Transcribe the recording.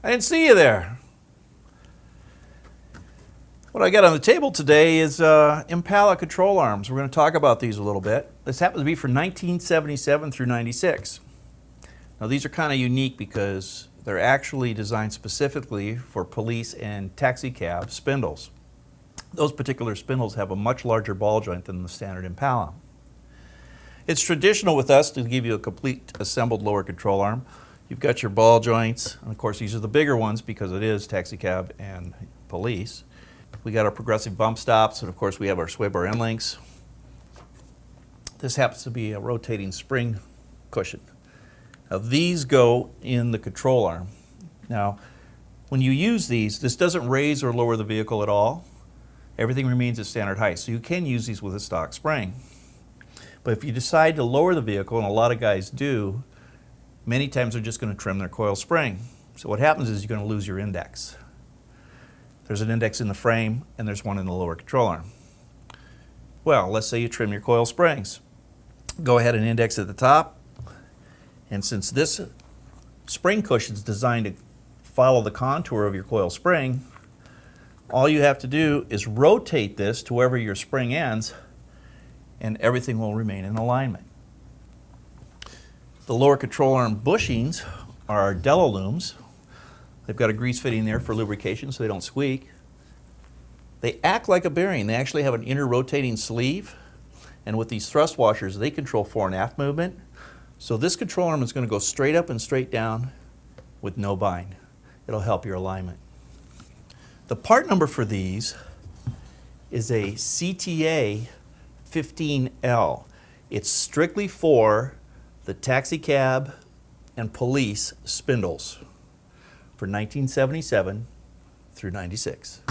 I didn't see you there. What I got on the table today is Impala control arms. We're going to talk about these a little bit. This happens to be from 1977 through 96. Now these are kind of unique because they're actually designed specifically for police and taxi cab spindles. Those particular spindles have a much larger ball joint than the standard Impala. It's traditional with us to give you a complete assembled lower control arm. You've got your ball joints, and of course these are the bigger ones because it is taxi cab and police. We got our progressive bump stops, and of course we have our swib or end links. This happens to be a rotating spring cushion. Now these go in the control arm. Now when you use these, this doesn't raise or lower the vehicle at all. Everything remains at standard height, so you can use these with a stock spring. But if you decide to lower the vehicle, and a lot of guys do, many times they're just going to trim their coil spring. So what happens is you're going to lose your index. There's an index in the frame and there's one in the lower control arm. Well, let's say you trim your coil springs. Go ahead and index at the top, and since this spring cushion is designed to follow the contour of your coil spring, all you have to do is rotate this to wherever your spring ends and everything will remain in alignment. The lower control arm bushings are del-a-lums. They've got a grease fitting there for lubrication so they don't squeak. They act like a bearing. They actually have an inner rotating sleeve, and with these thrust washers they control fore and aft movement. So this control arm is going to go straight up and straight down with no bind. It'll help your alignment. The part number for these is a CTA 15L. It's strictly for the taxi cab and police spindles for 1977 through 96.